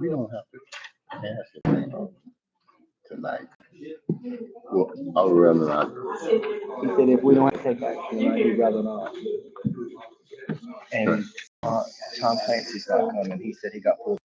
We don't have to pass the thing tonight. Well, I would rather not. He said if we don't have to take action tonight, he'd rather not. And uh, Tom Clancy's not coming. He said he got pulled.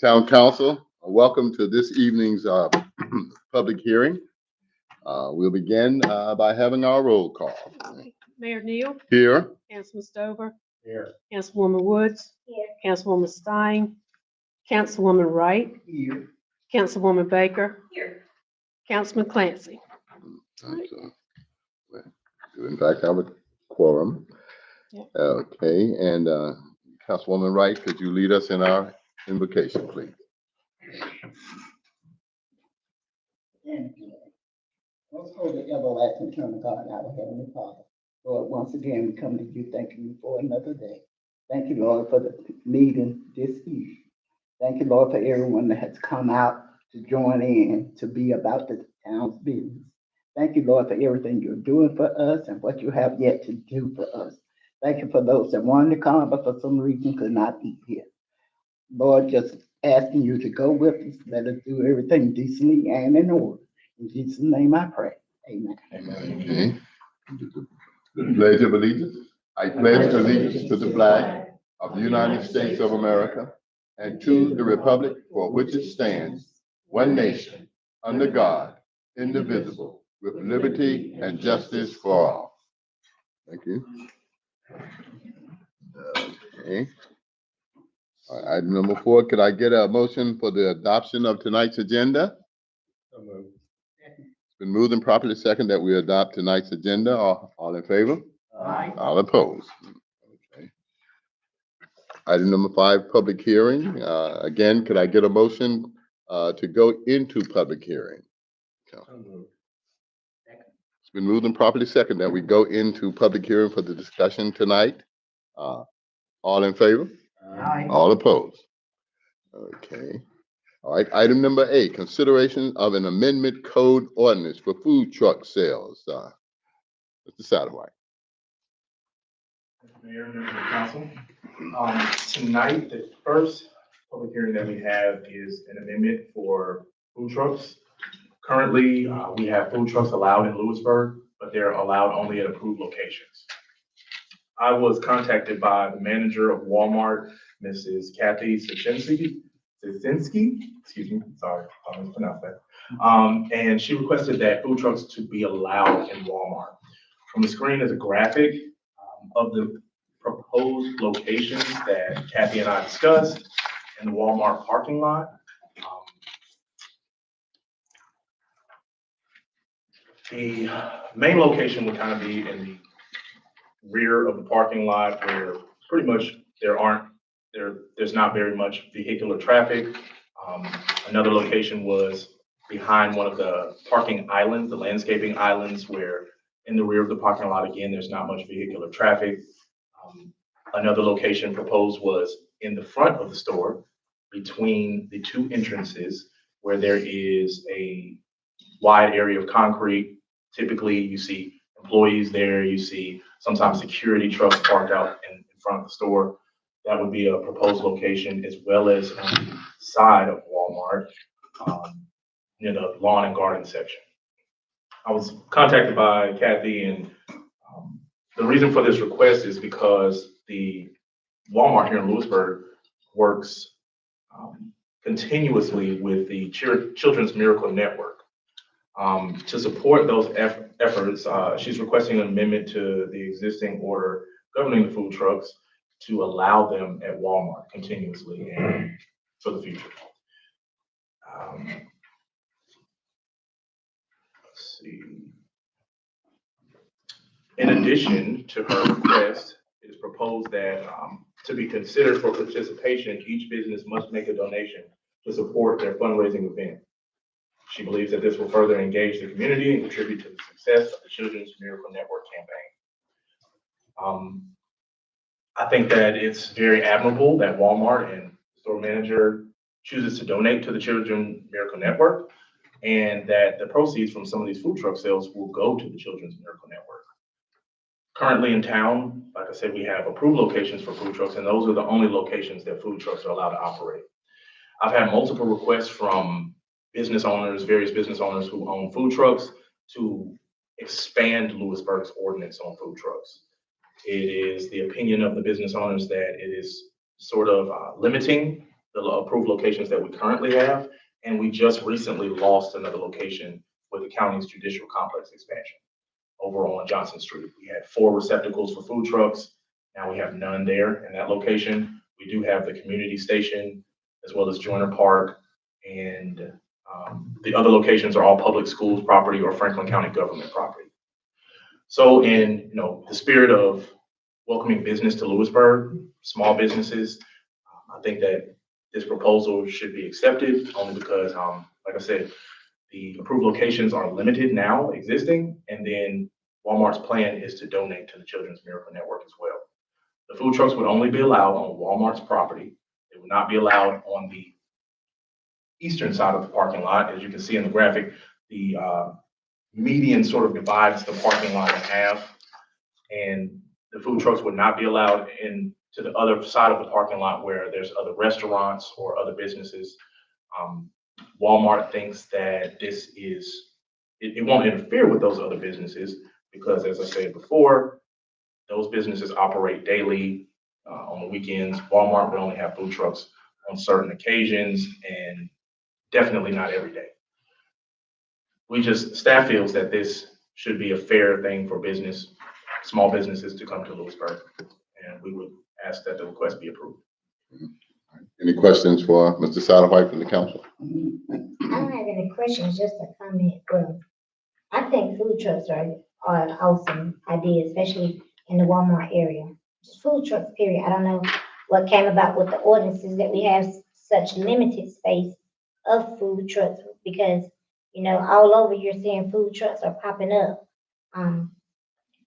Town Council, welcome to this evening's public hearing. We'll begin by having our roll call. Mayor Neal, Here. Councilman Stover, Here. Councilwoman Woods, Councilwoman Stein, Councilwoman Wright, Councilwoman Baker, Councilman Clancy. In fact, I have a quorum. Yeah. Okay, and Councilwoman Wright, could you lead us in our invocation, please? Most holy, everlasting, eternal God, our Heavenly Father. Lord, once again, we come to you thanking you for another day. Thank you, Lord, for the meeting this evening. Thank you, Lord, for everyone that has come out to join in to be about the town's business. Thank you, Lord, for everything you're doing for us and what you have yet to do for us. Thank you for those that wanted to come, but for some reason could not be here. Lord, just asking you to go with us. Let us do everything decently and in order. In Jesus' name I pray. Amen. Okay. The Pledge of Allegiance. I pledge allegiance to the flag of the United States of America and to the republic for which it stands, one nation, under God, indivisible, with liberty and justice for all. Thank you. Okay. All right, item number 4, could I get a motion for the adoption of tonight's agenda? It's been moved and properly second that we adopt tonight's agenda. All in favor? Aye. All opposed? Okay. Item number 5, public hearing. Again, could I get a motion to go into public hearing? It's been moved and properly second that we go into public hearing for the discussion tonight. All in favor? Aye. All opposed? Okay. All right, item number 8, consideration of an amendment code ordinance for food truck sales. Mr. Satterwhite. Mayor, members of the council. Tonight, the first public hearing that we have is an amendment for food trucks. Currently, we have food trucks allowed in Louisburg, but they're allowed only at approved locations. I was contacted by the manager of Walmart, Mrs. Kathy Saczynski, excuse me, sorry, I mispronounced that. And she requested that food trucks to be allowed in Walmart. On the screen is a graphic of the proposed locations that Kathy and I discussed in the Walmart parking lot. The main location would kind of be in the rear of the parking lot where pretty much there's not very much vehicular traffic. Another location was behind one of the parking islands, the landscaping islands, where in the rear of the parking lot, again, there's not much vehicular traffic. Another location proposed was in the front of the store between the two entrances where there is a wide area of concrete. Typically, you see employees there, you see sometimes security trucks parked out in front of the store. That would be a proposed location, as well as on the side of Walmart, near the lawn and garden section. I was contacted by Kathy, and the reason for this request is because the Walmart here in Louisburg works continuously with the Children's Miracle Network. To support those efforts, she's requesting an amendment to the existing order governing the food trucks to allow them at Walmart continuously and for the future. Let's see. In addition to her request, it is proposed that to be considered for participation, each business must make a donation to support their fundraising event. She believes that this will further engage the community and contribute to the success of the Children's Miracle Network campaign. I think that it's very admirable that Walmart and the store manager chooses to donate to the Children's Miracle Network, and that the proceeds from some of these food truck sales will go to the Children's Miracle Network. Currently in town, like I said, we have approved locations for food trucks, and those are the only locations that food trucks are allowed to operate. I've had multiple requests from business owners, various business owners who own food trucks, to expand Louisburg's ordinance on food trucks. It is the opinion of the business owners that it is sort of limiting the approved locations that we currently have, and we just recently lost another location with the county's judicial complex expansion over on Johnson Street. We had 4 receptacles for food trucks. Now we have none there in that location. We do have the community station as well as Joyner Park, and the other locations are all public schools property or Franklin County government property. So in the spirit of welcoming business to Louisburg, small businesses, I think that this proposal should be accepted only because, like I said, the approved locations are limited now existing, and then Walmart's plan is to donate to the Children's Miracle Network as well. The food trucks would only be allowed on Walmart's property. They would not be allowed on the eastern side of the parking lot. As you can see in the graphic, the median sort of divides the parking lot in half, and the food trucks would not be allowed in to the other side of the parking lot where there's other restaurants or other businesses. Walmart thinks that this it won't interfere with those other businesses because, as I said before, those businesses operate daily on the weekends. Walmart would only have food trucks on certain occasions and definitely not every day. Staff feels that this should be a fair thing for small businesses to come to Louisburg, and we would ask that the request be approved. Any questions for Mr. Satterwhite from the council? I don't have any questions, just a comment. Well, I think food trucks are an awesome idea, especially in the Walmart area. Just food trucks, period. I don't know what came about with the ordinances that we have such limited space of food trucks, because, all over you're seeing food trucks are popping up.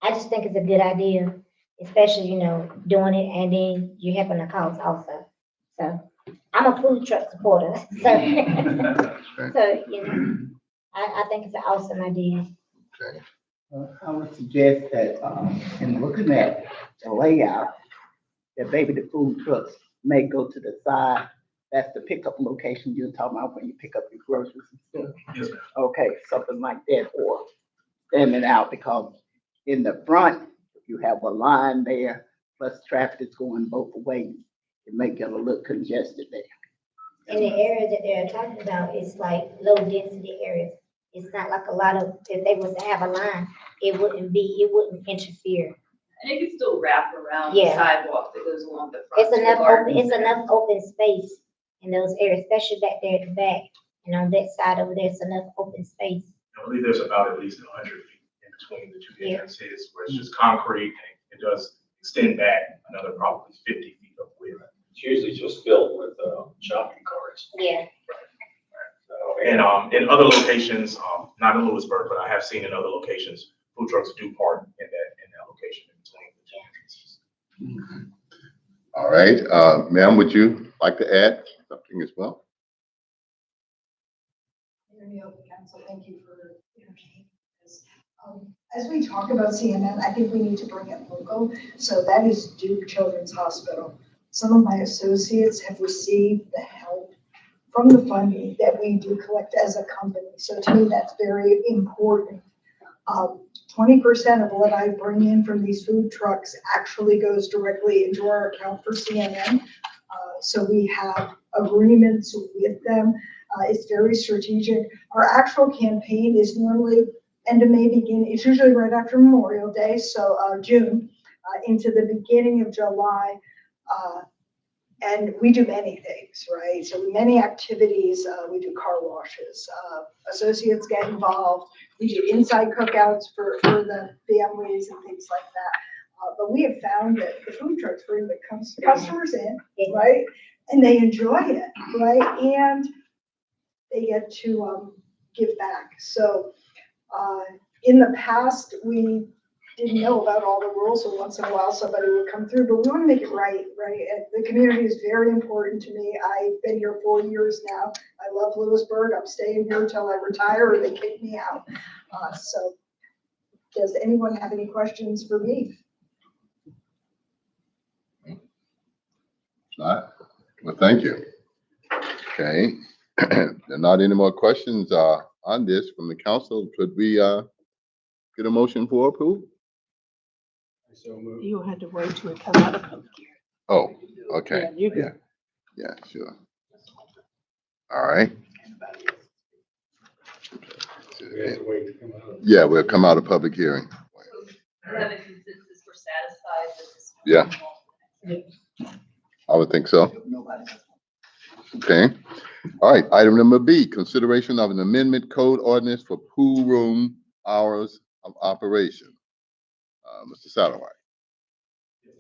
I just think it's a good idea, especially, doing it, and then you're helping the cause also. So I'm a food truck supporter. So, I think it's an awesome idea. Okay. I would suggest that, in looking at the layout, that maybe the food trucks may go to the side. That's the pickup location you're talking about when you pick up your groceries and stuff. Yes, ma'am. Okay, something like that, or standing out, because in the front, you have a line there, plus traffic is going both ways. It may get a little congested there. And the area that they're talking about is like low density areas. It's not like a lot of, if they was to have a line, it wouldn't interfere. And it can still wrap around the Yeah. sidewalk that goes along the front. It's to the enough garden. open, it's enough open space in those areas, especially back there at the back. And on that side over there, it's enough open space. I believe there's about at least 100 feet in between the two Yeah. entrances where it's just concrete and it does extend back another probably 50 feet of width. It's usually just filled with shopping carts. Yeah. And in other locations, not in Louisburg, but I have seen in other locations, food trucks do park in that location in between the two entrances. All right, ma'am, would you like to add something as well? Council, thank you for entertaining this. As we talk about CNN, I think we need to bring it local. So that is Duke Children's Hospital. Some of my associates have received the help from the funding that we do collect as a company. So to me, that's very important. 20% of what I bring in from these food trucks actually goes directly into our account for CNN. So we have agreements with them. It's very strategic. Our actual campaign is normally end of May, it's usually right after Memorial Day, so June, into the beginning of July. And we do many things, right? So many activities, we do car washes, associates get involved. We do inside cookouts for the families and things like that. But we have found that the food trucks bring the customers in, right? And they enjoy it, right? And they get to give back. So in the past, we didn't know about all the rules, so once in a while somebody would come through, but we want to make it right, right? And the community is very important to me. I've been here 4 years now. I love Louisburg. I'm staying here until I retire or they kick me out. So does anyone have any questions for me? Not? Well, thank you. Okay, there are not any more questions on this from the council. Could we get a motion for approval? You had to wait till it come out of public hearing. Oh, okay. Yeah, you're good. Yeah, sure. All right. Yeah, we'll come out of public hearing. We have a consensus, we're satisfied with this. Yeah. I would think so. Okay. All right, item number B, consideration of an amendment code ordinance for pool room hours of operation. Mr. Satterwhite.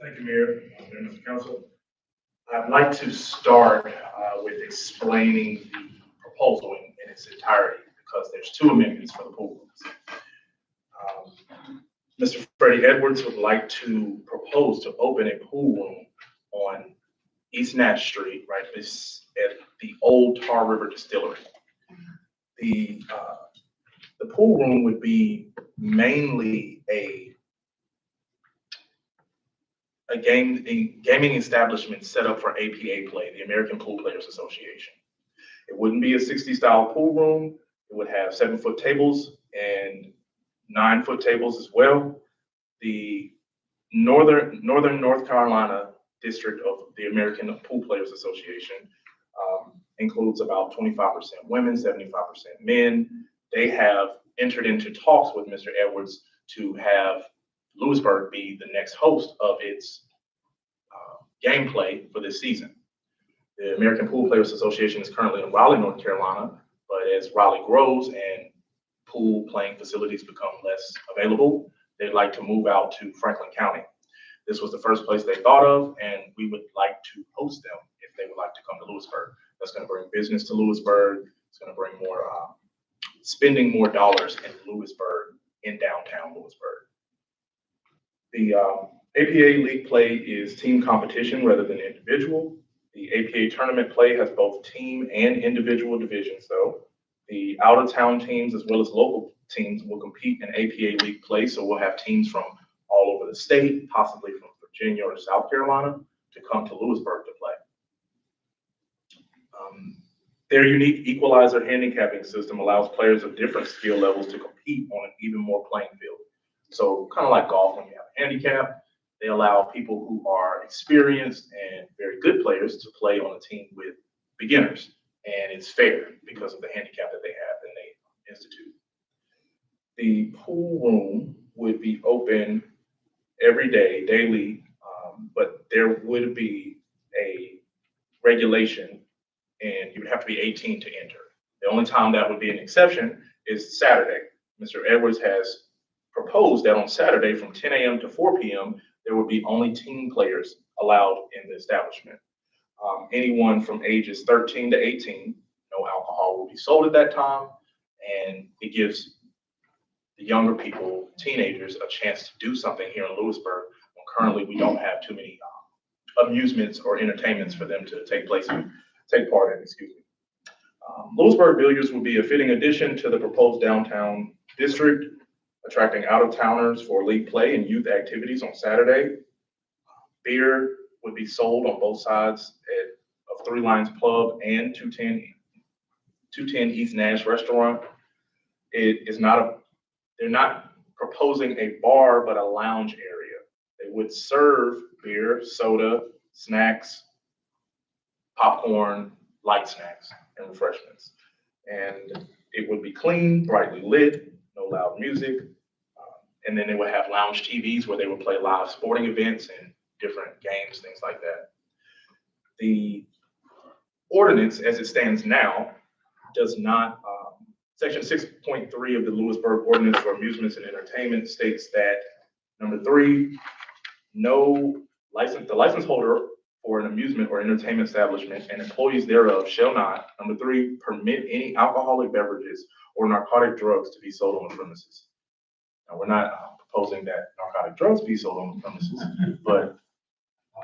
Thank you, Mayor, members of council. I'd like to start with explaining the proposal in its entirety because there's two amendments for the pool rooms. Mr. Freddie Edwards would like to propose to open a pool room on East Natch Street, right, this at the old Tar River Distillery. The pool room would be mainly a gaming establishment set up for APA play, the American Pool Players Association. It wouldn't be a 60 style pool room. It would have 7-foot tables and 9-foot tables as well. The Northern North Carolina district of the American Pool Players Association includes about 25% women, 75% men. They have entered into talks with Mr. Edwards to have Louisburg be the next host of its gameplay for this season. The American Pool Players Association is currently in Raleigh, North Carolina, but as Raleigh grows and pool playing facilities become less available, they'd like to move out to Franklin County. This was the first place they thought of, and we would like to host them if they would like to come to Louisburg. That's going to bring business to Louisburg. It's going to bring more, spending more dollars in Louisburg, in downtown Louisburg. The APA league play is team competition rather than individual. The APA tournament play has both team and individual divisions though. The out-of-town teams as well as local teams will compete in APA league play, so we'll have teams from all over the state, possibly from Virginia or South Carolina, to come to Louisburg to play. Their unique equalizer handicapping system allows players of different skill levels to compete on an even more playing field. So kind of like golf, when you have a handicap, they allow people who are experienced and very good players to play on a team with beginners. And it's fair because of the handicap that they have and they institute. The pool room would be open every day, daily, but there would be a regulation and you would have to be 18 to enter. The only time that would be an exception is Saturday. Mr. Edwards has proposed that on Saturday from 10 a.m. to 4 p.m., there would be only teen players allowed in the establishment. Anyone from ages 13 to 18, no alcohol will be sold at that time, and it gives the younger people, teenagers, a chance to do something here in Louisburg when currently we don't have too many amusements or entertainments for them to take part in, excuse me. Louisburg Billiards will be a fitting addition to the proposed downtown district, attracting out-of-towners for league play and youth activities on Saturday. Beer would be sold on both sides of Three Lions Pub and 210 East Nash Restaurant. They're not proposing a bar, but a lounge area. They would serve beer, soda, snacks, popcorn, light snacks, and refreshments. And it would be clean, brightly lit, no loud music. And then they would have lounge TVs where they would play live sporting events and different games, things like that. The ordinance, as it stands now, does not, Section 6.3 of the Louisburg Ordinance for Amusements and Entertainment states that, number 3, the license holder for an amusement or entertainment establishment and employees thereof shall not, number 3, permit any alcoholic beverages or narcotic drugs to be sold on the premises. Now, we're not proposing that narcotic drugs be sold on the premises, but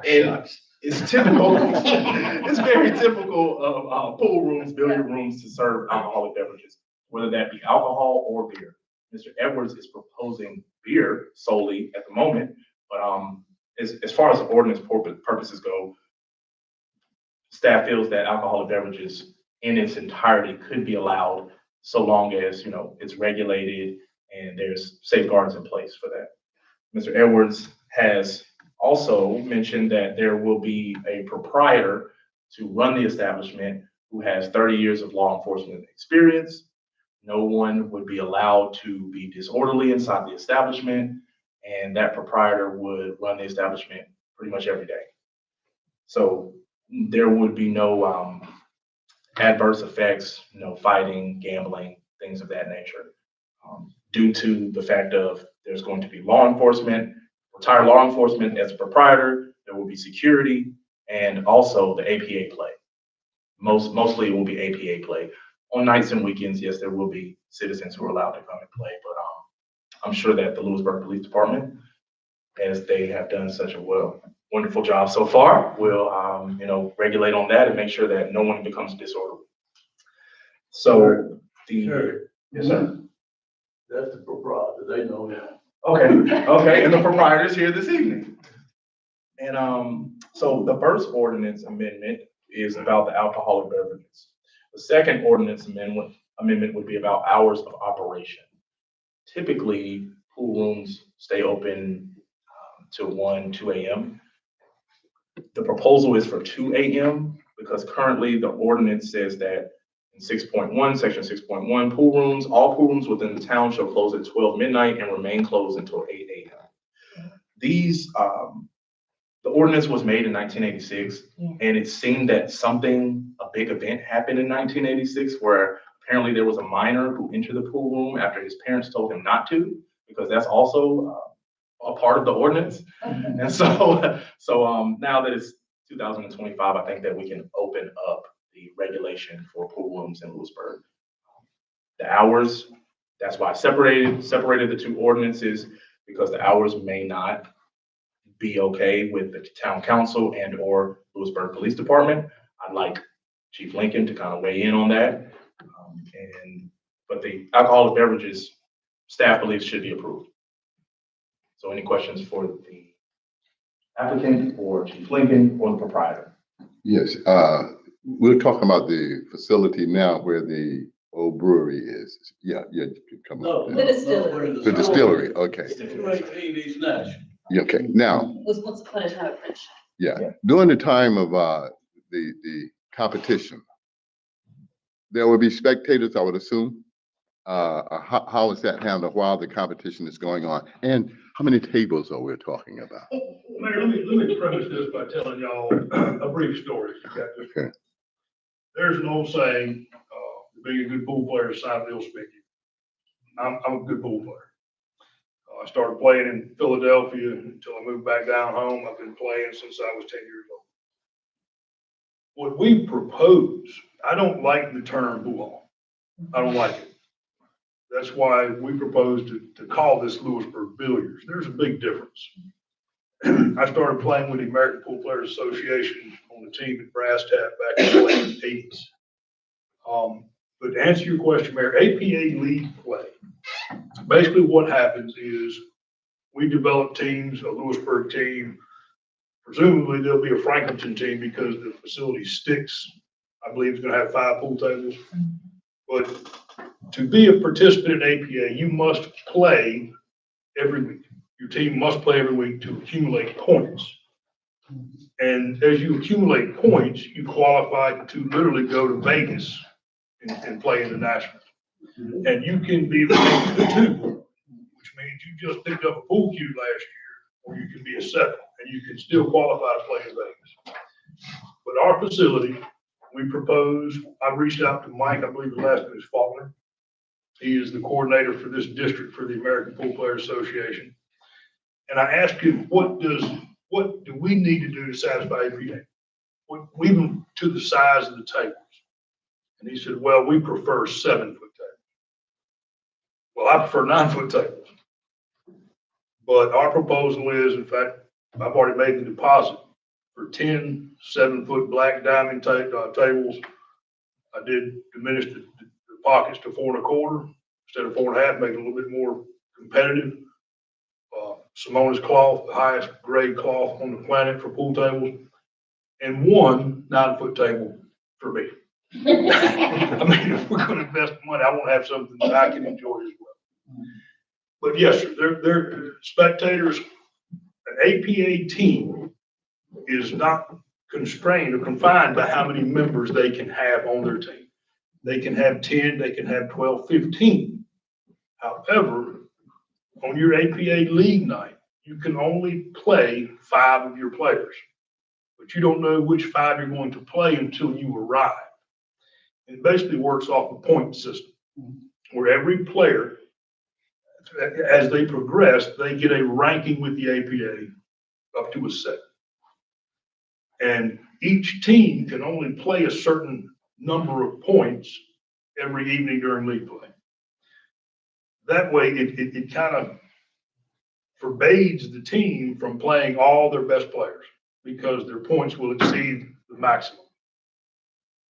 it's typical, it's very typical of pool rooms, billiard rooms to serve alcoholic beverages, whether that be alcohol or beer. Mr. Edwards is proposing beer solely at the moment, but as far as the ordinance purposes go, staff feels that alcoholic beverages in its entirety could be allowed so long as, it's regulated and there's safeguards in place for that. Mr. Edwards has also mentioned that there will be a proprietor to run the establishment who has 30 years of law enforcement experience. No one would be allowed to be disorderly inside the establishment, and that proprietor would run the establishment pretty much every day. So there would be no adverse effects, no fighting, gambling, things of that nature. Due to the fact of there's going to be law enforcement, retired law enforcement as a proprietor, there will be security, and also the APA play. Mostly it will be APA play. On nights and weekends, yes, there will be citizens who are allowed to come and play, but I'm sure that the Louisburg Police Department, as they have done such a wonderful job so far, will regulate on that and make sure that no one becomes disorderly. So Sure. Yes, sir. That's the proprietor, they know that. Okay, and the proprietor's here this evening. And so the first ordinance amendment is about the alcoholic beverages. The second ordinance amendment would be about hours of operation. Typically, pool rooms stay open till 1, 2 a.m. The proposal is for 2 a.m. because currently the ordinance says that in 6.1, section 6.1, all pool rooms within the town shall close at 12 midnight and remain closed until 8 a.m. These, the ordinance was made in 1986, and it seemed that a big event happened in 1986 where apparently there was a minor who entered the pool room after his parents told him not to, because that's also a part of the ordinance. And so now that it's 2025, I think that we can open up the regulation for pool rooms in Louisburg. The hours, that's why I separated the two ordinances, because the hours may not be okay with the town council and or Louisburg Police Department. I'd like Chief Lincoln to kind of weigh in on that. But the alcoholic beverages, staff believes should be approved. So any questions for the applicant or Chief Lincoln or the proprietor? Yes, we're talking about the facility now where the old brewery is. Yeah, you can come up. The distillery. The distillery, okay. 218 East Nash. Yeah, okay, now, Was once upon a time a print shop. yeah, during the time of the competition, there will be spectators, I would assume. How is that handled while the competition is going on? And how many tables are we talking about? Mayor, let me preface this by telling y'all a brief story. Okay. There's an old saying, being a good pool player is side deal speaking. I'm a good pool player. I started playing in Philadelphia until I moved back down home. I've been playing since I was 10 years old. What we propose, I don't like the term pool hall. I don't like it. That's why we propose to call this Louisburg Billiards. There's a big difference. I started playing with the American Pool Players Association on the team at Brass Tap back in the late 80s. But to answer your question, Mayor, APA league play, basically what happens is we develop teams, a Louisburg team. Presumably there'll be a Franklinton team because the facility sticks. I believe it's going to have 5 pool tables. But to be a participant in APA, you must play every week. Your team must play every week to accumulate points. And as you accumulate points, you qualify to literally go to Vegas and play in the Nationals. And you can be ranked a 2, which means you just picked up a pool cue last year, or you can be a 7, and you can still qualify to play in Vegas. But our facility, we propose, I reached out to Mike, I believe the last name is Faulkner. He is the coordinator for this district for the American Pool Players Association. And I asked him, what do we need to do to satisfy APA? Even to the size of the tables. And he said, well, we prefer 7-foot tables. Well, I prefer 9-foot tables. But our proposal is, in fact, I've already made the deposit for 10 7-foot black diamond tables. I did diminish the pockets to 4 1/4 instead of 4 1/2, make it a little bit more competitive. Simona's cloth, the highest grade cloth on the planet for pool tables, and 1 9-foot table for me. I mean, if we're going to invest money, I want to have something that I can enjoy as well. But yes, sir, they're spectators. An APA team is not constrained or confined by how many members they can have on their team. They can have 10, they can have 12, 15. However, on your APA league night, you can only play 5 of your players, but you don't know which 5 you're going to play until you arrive. It basically works off a point system where every player, as they progress, they get a ranking with the APA up to a 7. And each team can only play a certain number of points every evening during league play. That way, it kind of forbids the team from playing all their best players because their points will exceed the maximum.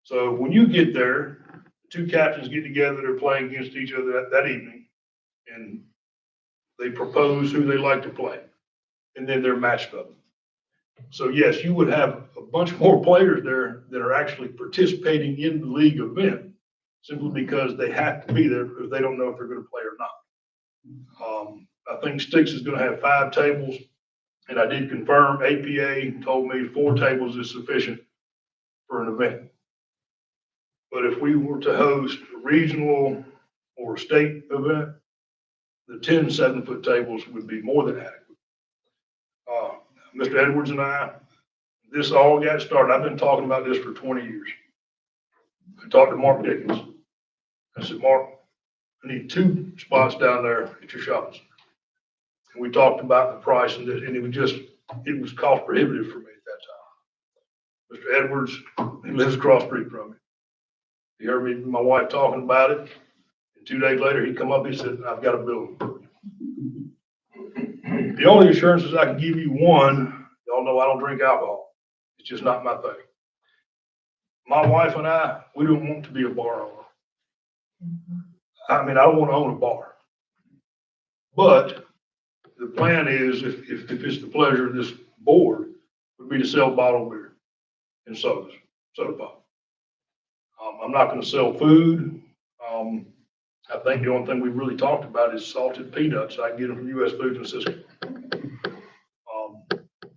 So when you get there, the 2 captains get together, they're playing against each other that evening, and they propose who they like to play, and then they're matched up. So yes, you would have a bunch more players there that are actually participating in the league event simply because they have to be there because they don't know if they're going to play or not. I think Sticks is going to have 5 tables, and I did confirm APA told me 4 tables is sufficient for an event. But if we were to host a regional or state event, the 10 7-foot tables would be more than adequate. Mr. Edwards and I, this all got started. I've been talking about this for 20 years. I talked to Mark Dickens. I said, Mark, I need 2 spots down there at your shopping center. And we talked about the price, and it was cost prohibitive for me at that time. Mr. Edwards, he lives across the street from me. He heard me and my wife talking about it. And 2 days later, he come up, he said, I've got a building for you. The only assurances I can give you, one, y'all know I don't drink alcohol. It's just not my thing. My wife and I, we don't want to be a bar owner. I mean, I don't want to own a bar. But the plan is, if it's the pleasure of this board, would be to sell bottled beer and soda pop. I'm not going to sell food. I think the only thing we've really talked about is salted peanuts. I can get them from U.S. Foods and Cisco.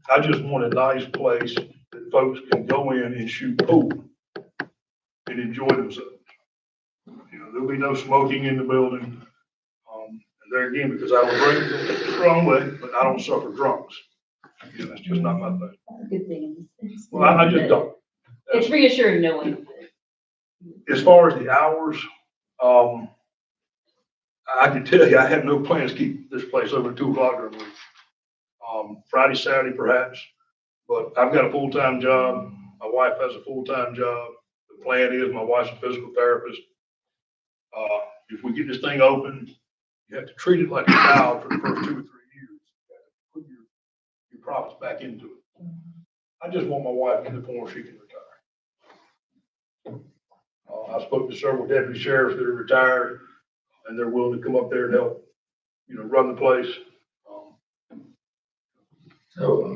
I just want a nice place that folks can go in and shoot pool and enjoy themselves. You know, there'll be no smoking in the building. And there again, because I don't drink the wrong way, but I don't suffer drunks. You know, that's just not my thing. Good thing. Well, I just don't. It's reassuring knowing. As far as the hours, I can tell you, I have no plans to keep this place open at 2 o'clock during the week. Friday, Saturday perhaps, but I've got a full-time job. My wife has a full-time job. The plan is my wife's a physical therapist. If we get this thing open, you have to treat it like a child for the first 2 or 3 years. You have to put your profits back into it. I just want my wife to the point where she can retire. I spoke to several deputy sheriffs that are retired, and they're willing to come up there and help, run the place. So,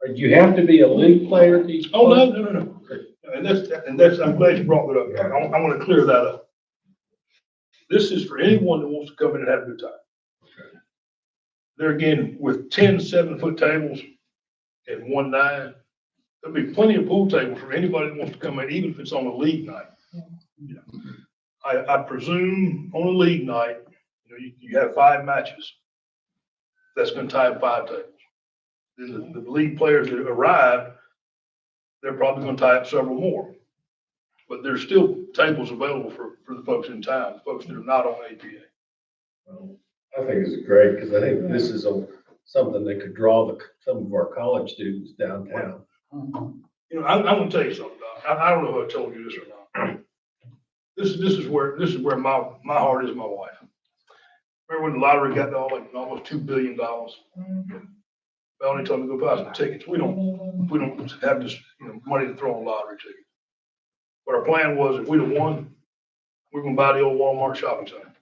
do you have to be a league player to? Oh, no. And that's, I'm glad you brought that up. I want to clear that up. This is for anyone that wants to come in and have a good time. There again, with 10 7-foot tables and 1 9, there'll be plenty of pool tables for anybody that wants to come in, even if it's on a league night. I presume on a league night, you have 5 matches. That's going to tie up 5 tables. Then the league players that arrive, they're probably going to tie up several more. But there's still tables available for the folks in town, the folks that are not on APA. Well, I think it's great, because I think this is something that could draw some of our college students downtown. I'm going to tell you something, Doc. I don't know if I told you this or not. This is where my heart is, my wife. Remember when the lottery got to almost $2 billion? Melanie told me to go buy some tickets. We don't have this money to throw on lottery tickets. But our plan was, if we'd have won, we're going to buy the old Walmart shopping center.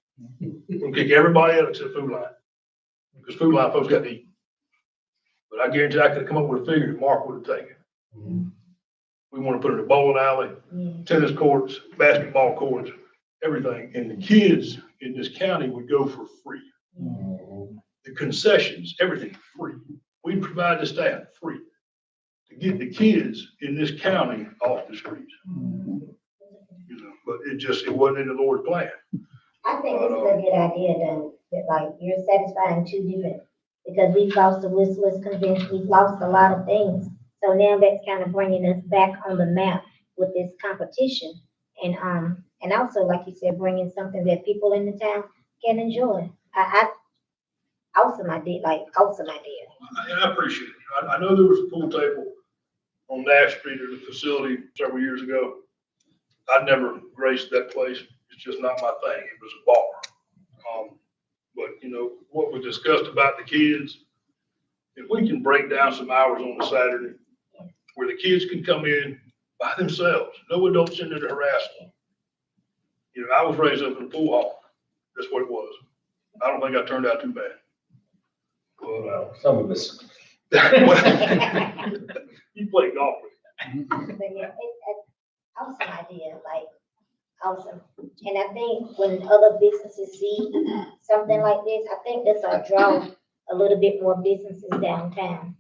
We're going to kick everybody out except Food Line, because Food Line folks got to eat. But I guarantee I could have come up with a figure that Mark would have taken. We want to put it in a bowling alley, tennis courts, basketball courts, everything. And the kids in this county would go for free. The concessions, everything free. We provide the staff free to get the kids in this county off the streets. But it wasn't in the Lord's plan. I think this is a good idea though, that like you're satisfying 2 different, because we've lost the Whistler's convention, we've lost a lot of things. So now that's kind of bringing us back on the map with this competition. And also, like you said, bringing something that people in the town can enjoy. Awesome idea, awesome idea. I appreciate it. I know there was a pool table on Nash Street at the facility several years ago. I never graced that place. It's just not my thing. It was a bar. But what we discussed about the kids, if we can break down some hours on a Saturday where the kids can come in by themselves, no adults in there to harass them. I was raised up in a pool hall. That's what it was. I don't think I turned out too bad. Well, some of us. You play golf with me. But yeah, it's awesome idea, awesome. And I think when other businesses see something like this, I think this will draw a little bit more businesses downtown.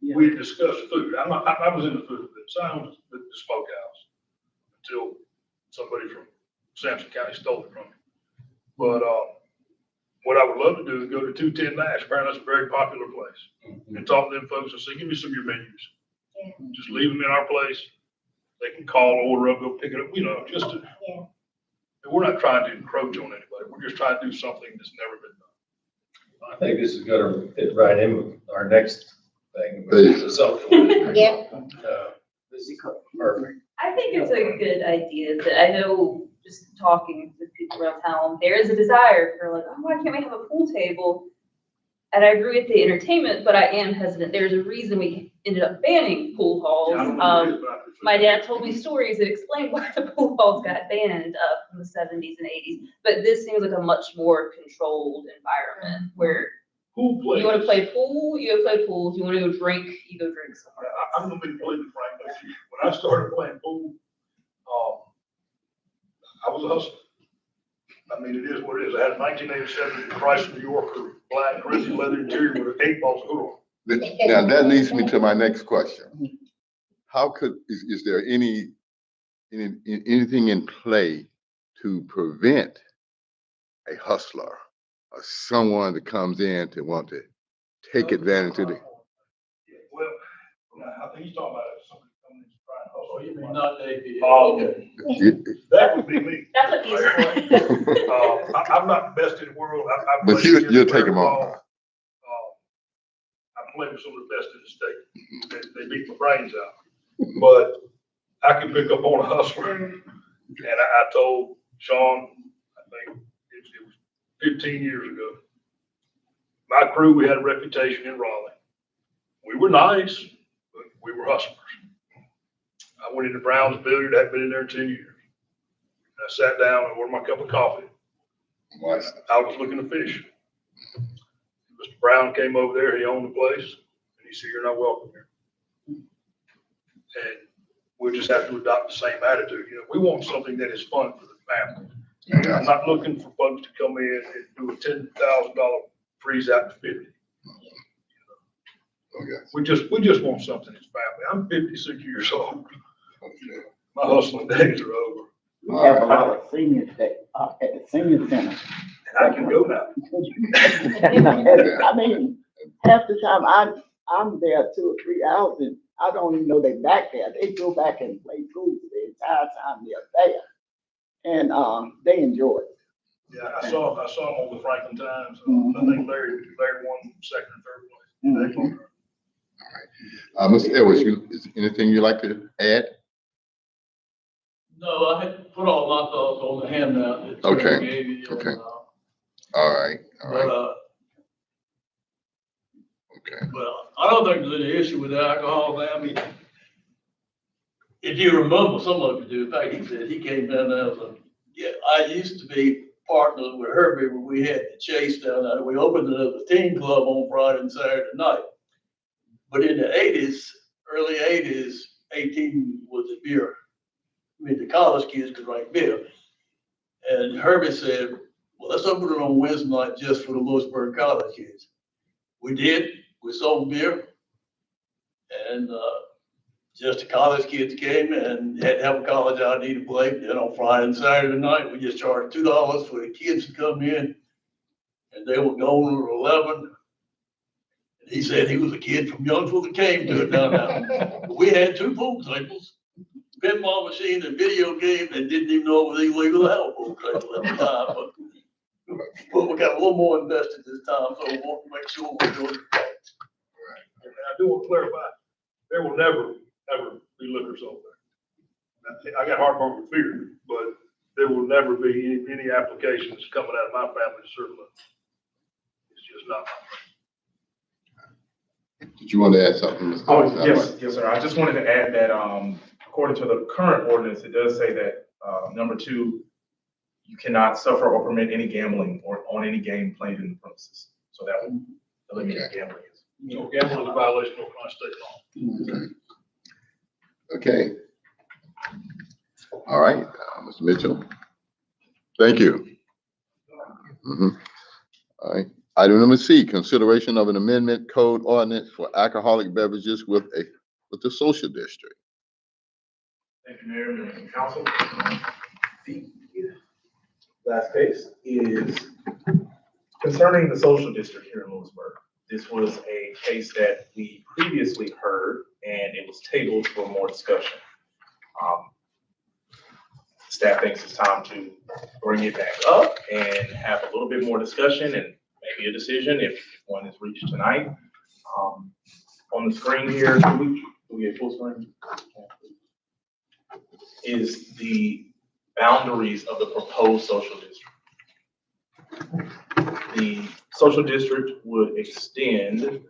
We discussed food. I was in the food business. I owned the smokehouse until somebody from Sampson County stole it from me. But what I would love to do is go to 210 Nash. Apparently, that's a very popular place. And talk to them folks and say, give me some of your menus. Yeah. Just leave them in our place. They can call, order up, go pick it up, just to. Yeah. And we're not trying to encroach on anybody. We're just trying to do something that's never been done. I think this is gonna fit right in with our next thing, which is a social district. Yeah. This is perfect. I think it's a good idea that I know, just talking with people around town, there is a desire for why can't we have a pool table? And I agree with the entertainment, but I am hesitant. There's a reason we ended up banning pool halls. My dad told me stories that explained why the pool halls got banned in the 70s and 80s. But this seems like a much more controlled environment where Pool plays. you want to play pool, you go play pool. If you want to go drink, you go drink somewhere. I'm gonna be completely frank with you. When I started playing pool, I was a hustler. I mean, it is what it is. I had a 1987 Chrysler New Yorker, black Corinthian leather interior with 8 balls of hood on. Now, that leads me to my next question. How is there anything in play to prevent a hustler or someone that comes in to want to take advantage of the? Well, I think he's talking about somebody coming in to try and hustle. Oh, you mean not APA? Okay. That would be me. That's what these are. I'm not the best in the world. I But played you, against you'll take them Louisburg. on. I played with some of the best in the state. They beat my brains out. But I can pick up on a hustler. And I told Sean, I think it was 15 years ago, my crew, we had a reputation in Raleigh. We were nice, but we were hustlers. I went into Brown's Billiard, I'd been in there 10 years. I sat down and ordered my cup of coffee. I was looking to fish. Mr. Brown came over there, he owned the place, and he said, "You're not welcome here." And we'll just have to adopt the same attitude. You know, we want something that is fun for the family. I'm not looking for folks to come in and do a $10,000 freeze out to 50. Okay. We just want something that's family. I'm 56 years old. My hustling days are over. We have a lot of seniors that are at the senior center. And I can go now. I mean, half the time I'm there 2 or 3 hours and I don't even know they back there. They go back and play pool the entire time they're there. And, they enjoy it. Yeah, I saw them over the Franklin Times. I Mhm. think Larry won second and third place. Mhm. Mr. Edwards, is anything you'd like to add? No, I had put all my thoughts on the handout that Terry Okay, gave you. okay. And, All right, all but, right, okay. well, I don't think there's any issue with alcohol. I mean, if you remember, some of you do. In fact, he said he came down there. Yeah, I used to be partners with Herbie when we had the chase down there. We opened it as a team club on Friday and Saturday night. But in the 80s, early 80s, 18 was a beer. I mean, the college kids could write beer. And Herbie said, well, let's open it on Wednesday night just for the Louisburg college kids. We did. We sold beer. And just the college kids came and had to have a college ID to play. Then on Friday and Saturday night, we just charged $2 for the kids to come in. And they were going to 11. And he said he was a kid from Youngsville that came to it down there. We had 2 pool tables, pinball machine and video game, and didn't even know it was illegal to have a pool table at the time. But we got a little more invested this time, so we want to make sure we're doing it right. And I do want to clarify, there will never, ever be liquor sold there. I got heartburn with fear, but there will never be any applications coming out of my family to serve liquor. It's just not my Did you want to add something, Mr. Oh, Edwards? yes, sir. I just wanted to add that, according to the current ordinance, it does say that, number 2, you cannot suffer or permit any gambling or on any game played in the premises. So that would eliminate gambling. So gambling is a violation of my state law. Okay. All right, Mr. Mitchell. Thank you. Mhm. All right. Item number C, consideration of an amendment code ordinance for alcoholic beverages with the social district. Thank you, Mayor, members of council. The last case is concerning the social district here in Louisburg. This was a case that we previously heard, and it was tabled for more discussion. Staff thinks it's time to bring it back up and have a little bit more discussion and maybe a decision if one is reached tonight. On the screen here, do we get full screen? Is the boundaries of the proposed social district. The social district would extend.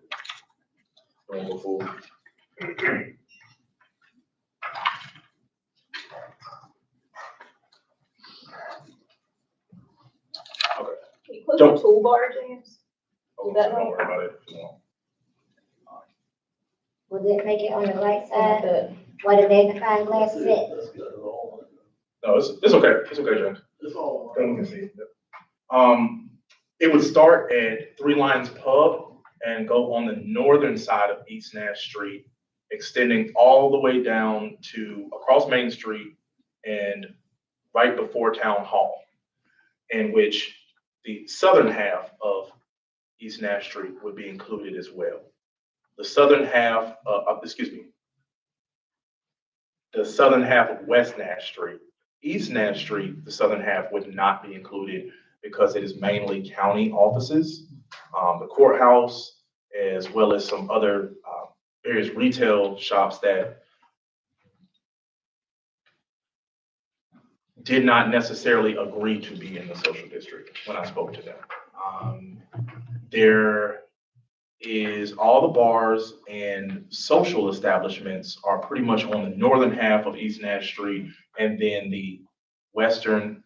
Can you close the toolbar, James? Don't worry about it. Will that make it on the right side? Where the magnifying glass is at? No, it's okay. It's okay, James. It's all. You can see. It would start at Three Lions Pub and go on the northern side of East Nash Street, extending all the way down to across Main Street and right before Town Hall, in which the southern half of East Nash Street would be included as well. The southern half, the southern half of West Nash Street. East Nash Street, the southern half would not be included because it is mainly county offices, the courthouse, as well as some other various retail shops that did not necessarily agree to be in the social district when I spoke to them. There is all the bars and social establishments are pretty much on the northern half of East Nash Street and then the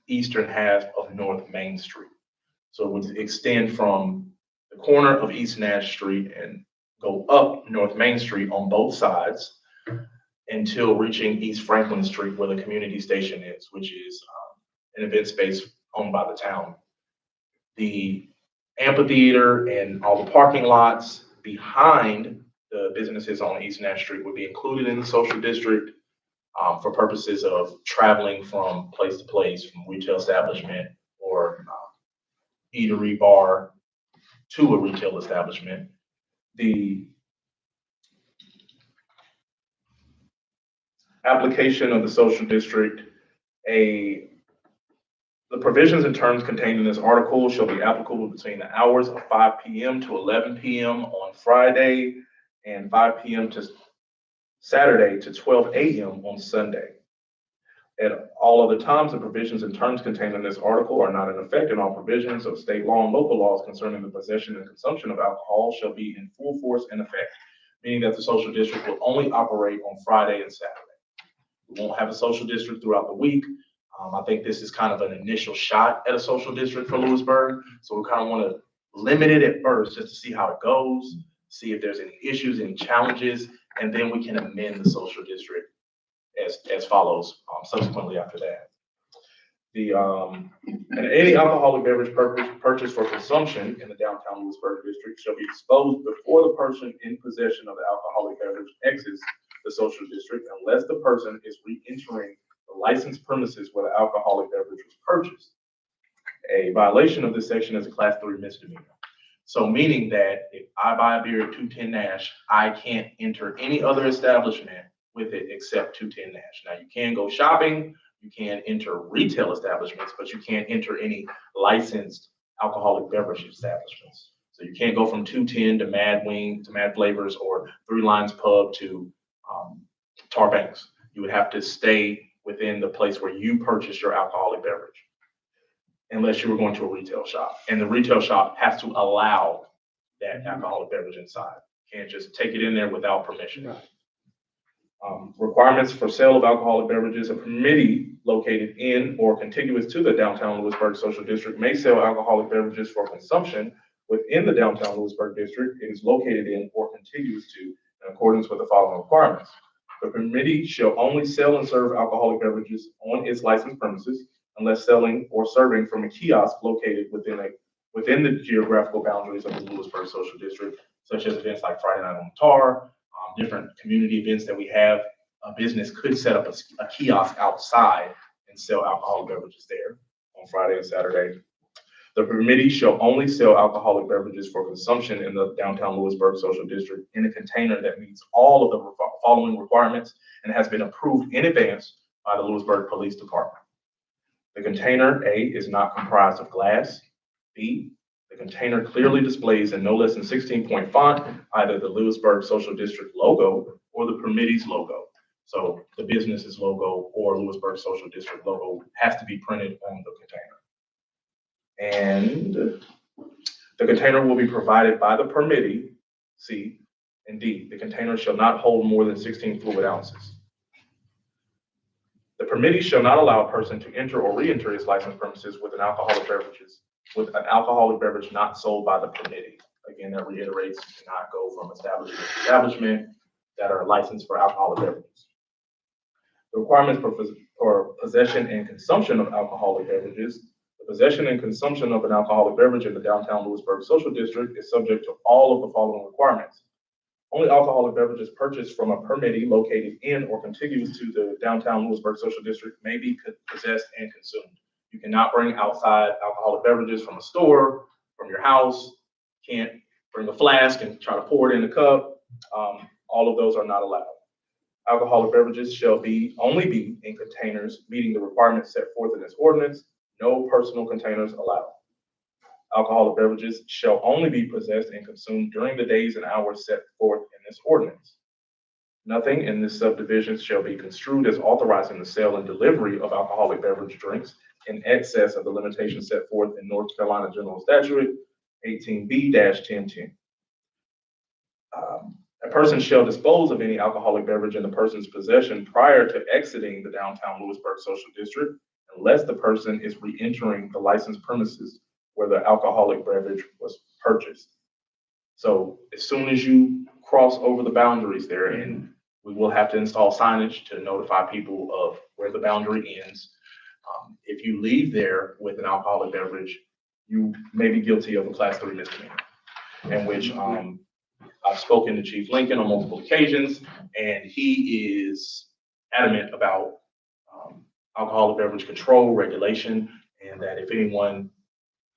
eastern half of North Main Street. So it would extend from the corner of East Nash Street and go up North Main Street on both sides until reaching East Franklin Street where the community station is, which is an event space owned by the town. The amphitheater and all the parking lots behind the businesses on East Nash Street would be included in the social district for purposes of traveling from place to place, from retail establishment or eatery bar to a retail establishment. The application of the social district, the provisions and terms contained in this article shall be applicable between the hours of 5 p.m. to 11 p.m. on Friday and 5 p.m. to Saturday to 12 a.m. on Sunday. At all other times, the provisions and terms contained in this article are not in effect, and all provisions of state law and local laws concerning the possession and consumption of alcohol shall be in full force and effect, meaning that the social district will only operate on Friday and Saturday. We won't have a social district throughout the week. I think this is kind of an initial shot at a social district for Louisburg. So we kind of want to limit it at first just to see how it goes, see if there's any issues, any challenges, and then we can amend the social district as follows subsequently after that. And any alcoholic beverage purchased for consumption in the downtown Louisburg district shall be disposed before the person in possession of the alcoholic beverage exits the social district unless the person is re-entering the licensed premises where the alcoholic beverage was purchased. A violation of this section is a class 3 misdemeanor. So meaning that if I buy a beer at 210 Nash, I can't enter any other establishment with it except 210 Nash. Now you can go shopping, you can enter retail establishments, but you can't enter any licensed alcoholic beverage establishments. So you can't go from 210 to Mad Wing to Mad Flavors or Three Lions Pub to Tar Banks. You would have to stay within the place where you purchased your alcoholic beverage, unless you were going to a retail shop. And the retail shop has to allow that alcoholic beverage inside. You can't just take it in there without permission. Right. Requirements for sale of alcoholic beverages. A committee located in or contiguous to the downtown Louisburg social district may sell alcoholic beverages for consumption within the downtown Louisburg district it is located in or contiguous to in accordance with the following requirements. The committee shall only sell and serve alcoholic beverages on its licensed premises unless selling or serving from a kiosk located within the geographical boundaries of the Louisburg social district, such as events like Friday Night on the Tar, different community events that we have. A business could set up a kiosk outside and sell alcoholic beverages there on Friday and Saturday. The committee shall only sell alcoholic beverages for consumption in the downtown Louisburg social district in a container that meets all of the following requirements and has been approved in advance by the Louisburg Police Department. The container, A, is not comprised of glass. B, the container clearly displays in no less than 16-point font either the Louisburg social district logo or the permittee's logo. So the business's logo or Louisburg social district logo has to be printed on the container. And the container will be provided by the permittee, C, and D. The container shall not hold more than 16 fluid ounces. The permittee shall not allow a person to enter or re-enter its licensed premises with an alcoholic beverage not sold by the permittee. Again, that reiterates you cannot go from establishment to establishment that are licensed for alcoholic beverages. The requirements for possession and consumption of alcoholic beverages. The possession and consumption of an alcoholic beverage in the downtown Louisburg social district is subject to all of the following requirements. Only alcoholic beverages purchased from a permittee located in or contiguous to the downtown Louisburg social district may be possessed and consumed. You cannot bring outside alcoholic beverages from a store, from your house. You can't bring a flask and try to pour it in a cup. All of those are not allowed. Alcoholic beverages shall only be in containers meeting the requirements set forth in this ordinance. No personal containers allowed. Alcoholic beverages shall only be possessed and consumed during the days and hours set forth in this ordinance. Nothing in this subdivision shall be construed as authorizing the sale and delivery of alcoholic beverage drinks in excess of the limitations set forth in North Carolina General Statute 18B-1010. A person shall dispose of any alcoholic beverage in the person's possession prior to exiting the downtown Louisburg social district, unless the person is re-entering the licensed premises where the alcoholic beverage was purchased. So as soon as you cross over the boundaries there, and we will have to install signage to notify people of where the boundary ends. If you leave there with an alcoholic beverage, you may be guilty of a class 3 misdemeanor, in which I've spoken to Chief Lincoln on multiple occasions, and he is adamant about alcoholic beverage control regulation, and that if anyone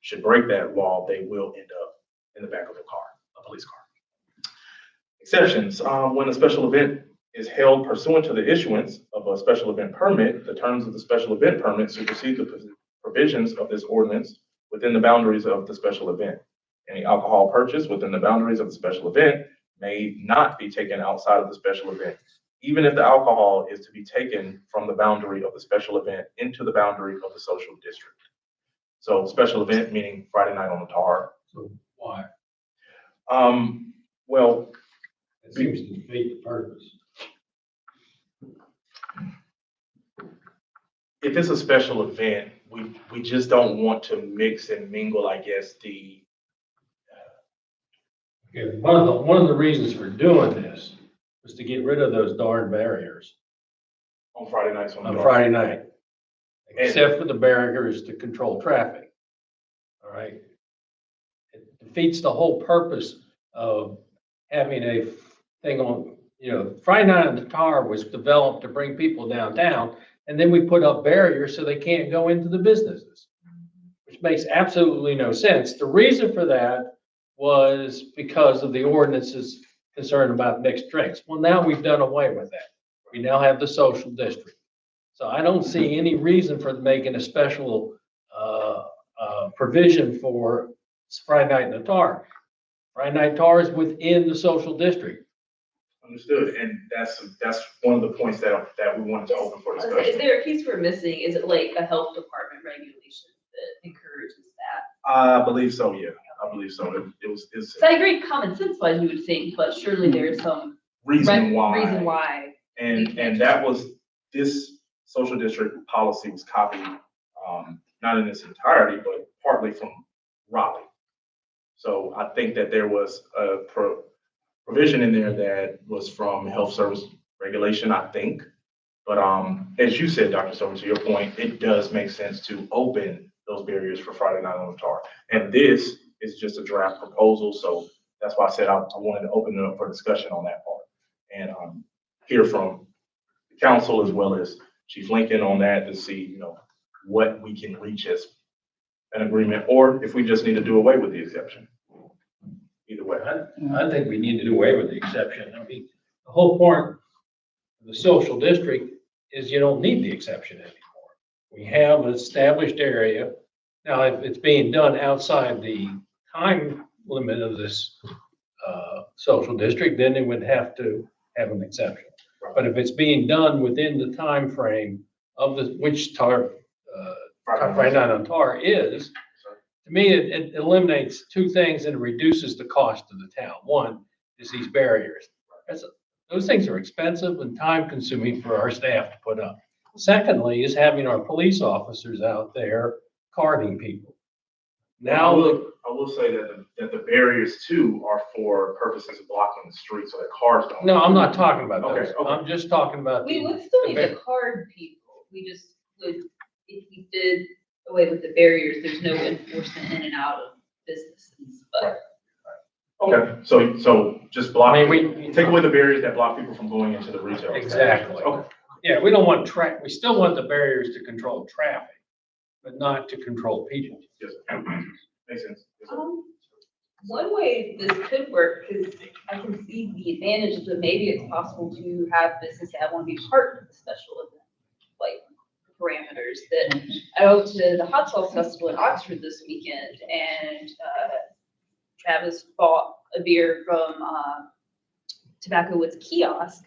should break that law, they will end up in the back of a police car. Exceptions, when a special event is held pursuant to the issuance of a special event permit, the terms of the special event permit supersede the provisions of this ordinance within the boundaries of the special event. Any alcohol purchased within the boundaries of the special event may not be taken outside of the special event, even if the alcohol is to be taken from the boundary of the special event into the boundary of the social district. So special event meaning Friday night on the tar. So why? Well, It seems to defeat the purpose. if it's a special event, we just don't want to mix and mingle, I guess, Okay, one of the reasons for doing this was to get rid of those darn barriers on Friday nights on the on tar. Friday night, except for the barriers to control traffic. All right. It defeats the whole purpose of having a thing on, Friday night on the tar was developed to bring people downtown, and then we put up barriers so they can't go into the businesses, which makes absolutely no sense. The reason for that was because of the ordinance's concern about mixed drinks. Well, now we've done away with that. We now have the social district. So I don't see any reason for making a special provision for Friday night in the tar. Friday night tar is within the social district. Understood, and that's one of the points that we wanted to open for Is discussion. there a piece we're missing? Is it like a health department regulation that encourages that? I believe so, yeah, I believe so. It's So I agree, common sense wise, you would think, but surely there's some reason why. reason why. And that was, this social district policy was copied, not in its entirety, but partly from Raleigh. So I think that there was a provision in there that was from health service regulation, I think. But as you said, Dr. Silver, to your point, it does make sense to open those barriers for Friday night on the tar. And this is just a draft proposal, so that's why I said I wanted to open it up for discussion on that part. And hear from the council as well as Chief Lincoln on that to see, what we can reach as an agreement, or if we just need to do away with the exception. Either way. I think we need to do away with the exception. I mean, the whole point of the social district is you don't need the exception anymore. We have an established area. Now, if it's being done outside the time limit of this social district, then it would have to have an exception. But if it's being done within the time frame of which Friday night on tar is, to me, it eliminates two things and reduces the cost of the town. One is these barriers. Those things are expensive and time consuming for our staff to put up. Secondly is having our police officers out there carding people. Now, I will say that the barriers too are for purposes of blocking the street so that cars don't. no, I'm not talking about those. Okay. I'm just talking about We would still need to card people. We just would, if we did away with the barriers, there's no enforcement in and out of businesses. But Okay, so just block, we take away the barriers that block people from going into the retail. exactly. Okay. Yeah, we don't want we still want the barriers to control traffic, but not to control people. Yes. Makes sense. Yes, sir. One way this could work, because I can see the advantages, but maybe it's possible to have businesses that want to be part of the special event, like parameters that I went to the hot sauce festival in Oxford this weekend, and Travis bought a beer from Tobacco Woods kiosk,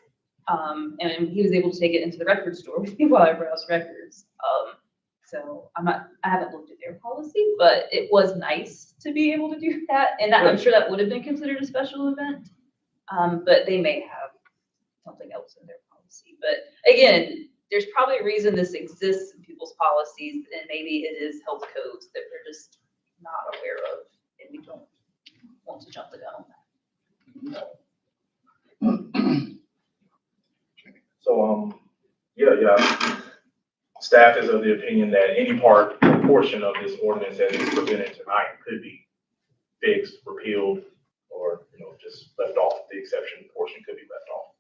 and he was able to take it into the record store with me while I browsed records. So I haven't looked at their policy, but it was nice to be able to do that. And I'm sure that would have been considered a special event. But they may have something else in their policy. But again, there's probably a reason this exists in people's policies, and maybe it is health codes that we're just not aware of, and we don't want to jump the gun on that. So, yeah. Staff is of the opinion that any part or portion of this ordinance that is presented tonight could be fixed, repealed, or, just left off. The exception portion could be left off.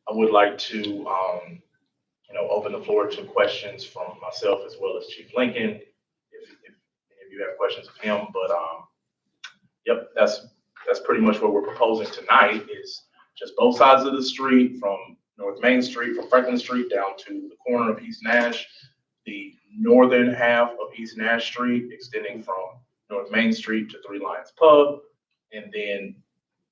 I would like to, open the floor to questions from myself as well as Chief Lincoln, if any of you have questions of him. But, yep, that's pretty much what we're proposing tonight, is just both sides of the street, from North Main Street, from Franklin Street down to the corner of East Nash, the northern half of East Nash Street extending from North Main Street to Three Lions Pub, and then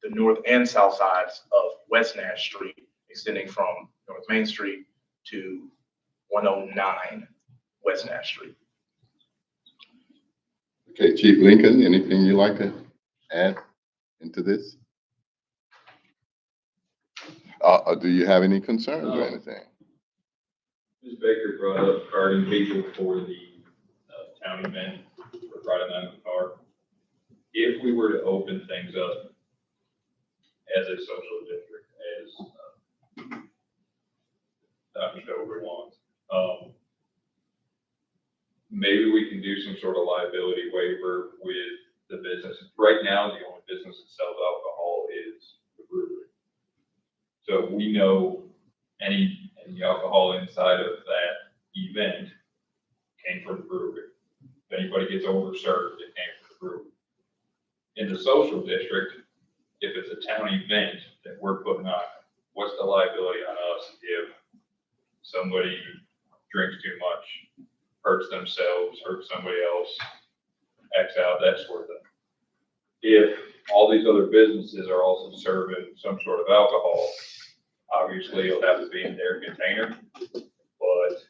the north and south sides of West Nash Street extending from North Main Street to 109 West Nash Street. Okay, Chief Lincoln, anything you'd like to add into this? Do you have any concerns or anything? Ms. Baker brought up carding people for the town event for Friday Night in the Park. If we were to open things up as a social district, as Dr. Stover wants, maybe we can do some sort of liability waiver with the business. Right now, the only business that sells alcohol is the brewery. So if we know any alcohol inside of that event came from the brewery. If anybody gets overserved, it came from the brewery. In the social district, if it's a town event that we're putting on, what's the liability on us if somebody drinks too much, hurts themselves, hurts somebody else, acts out, that sort of thing? If all these other businesses are also serving some sort of alcohol, obviously it'll have to be in their container, but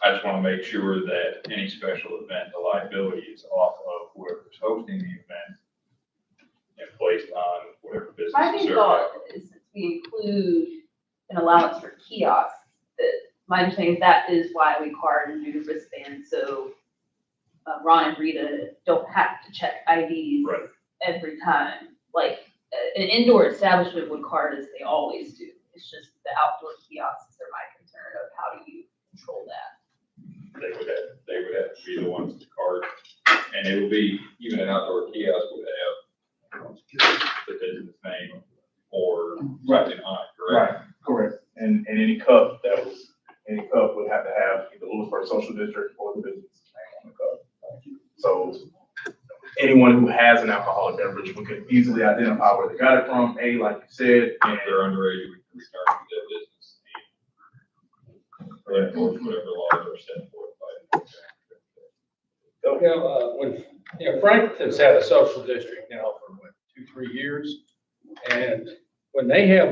I just want to make sure that any special event, the liability is off of whoever's hosting the event and placed on whatever business My is main serving thought alcohol. is since we include an allowance for kiosks, that my understanding is that is why we card and do the wristband, so Ron and Rita don't have to check IDs every time. Like an indoor establishment would card as they always do. It's just the outdoor kiosks are my concern of how do you control that. They would have to be the ones to card, and it would be, even an outdoor kiosk would have the business name or something on it, correct? Right, correct. And any cup would have to have either Louisburg Social District or the business name on the cup. So anyone who has an alcoholic beverage, we could easily identify where they got it from, like you said. And If they're underage, we can start with their business name. Or enforce whatever laws are set forth by. Franklin's had a social district now for what, 2-3 years? And when they have,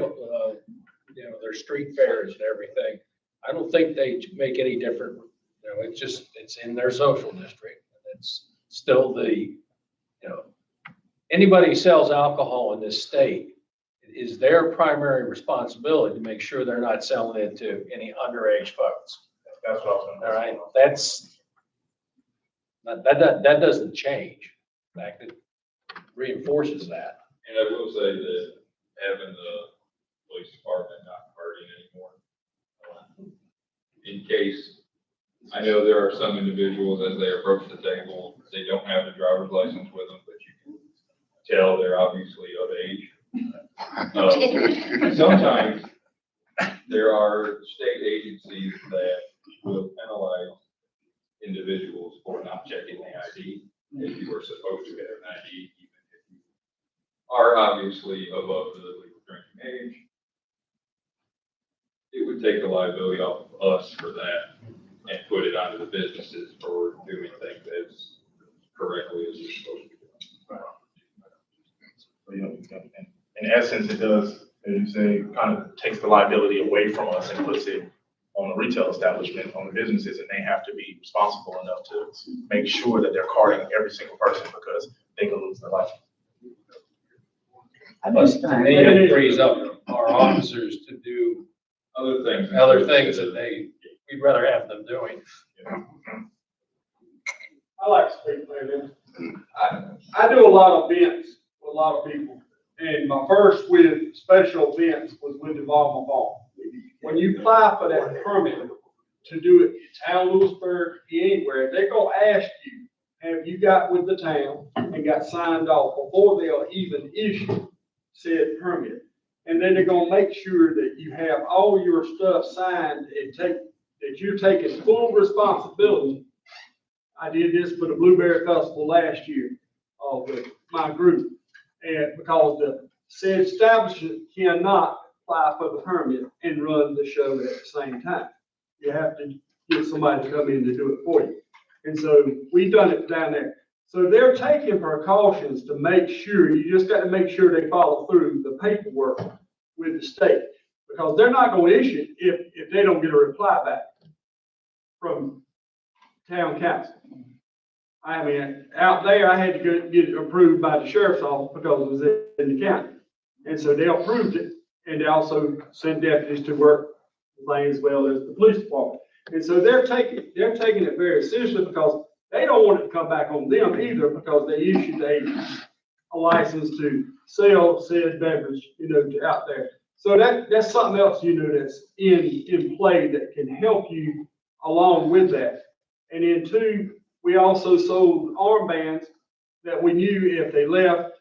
their street fairs and everything, I don't think they make any different. It's in their social district. It's still anybody who sells alcohol in this state, it is their primary responsibility to make sure they're not selling it to any underage folks. that's what I was All going to right, that doesn't change. In fact, it reinforces that. And I will say that having the police department not partying anymore, in case, I know there are some individuals as they approach the table, they don't have the driver's license with them, but you can tell they're obviously of age. Sometimes there are state agencies that will penalize individuals for not checking the ID if you were supposed to get an ID, even if you are obviously above the legal drinking age. It would take the liability off of us for that and put it onto the businesses for doing things as correctly as you're supposed to be doing. So, you know, in essence, it does, as you say, kind of takes the liability away from us and puts it on the retail establishment, on the businesses, and they have to be responsible enough to make sure that they're carding every single person because they could lose their life. Plus, to me, it frees up our officers to do Other things. that we'd rather have them doing. I like to speak, man. I do a lot of events with a lot of people. And my first with special events was with the Volma Farm. When you apply for that permit to do it in town, Louisburg, anywhere, they're gonna ask you, have you got with the town and got signed off before they'll even issue said permit? And then they're gonna make sure that you have all your stuff signed and that you're taking full responsibility. I did this for the Blueberry Festival last year, with my group. And because the said establishment cannot apply for the permit and run the show at the same time. You have to get somebody to come in to do it for you. And so we've done it down there. So they're taking precautions to make sure, you just got to make sure they follow through the paperwork with the state. Because they're not going to issue it if they don't get a reply back from town council. I mean, out there, I had to get it approved by the sheriff's office because it was in the county. And so they approved it, and they also sent deputies to work the thing as well as the police department. And so they're taking it very seriously because they don't want it to come back on them either, because they issued a license to sell said beverage, out there. So that's something else, that's in play that can help you along with that. And then two, we also sold armbands that we knew if they left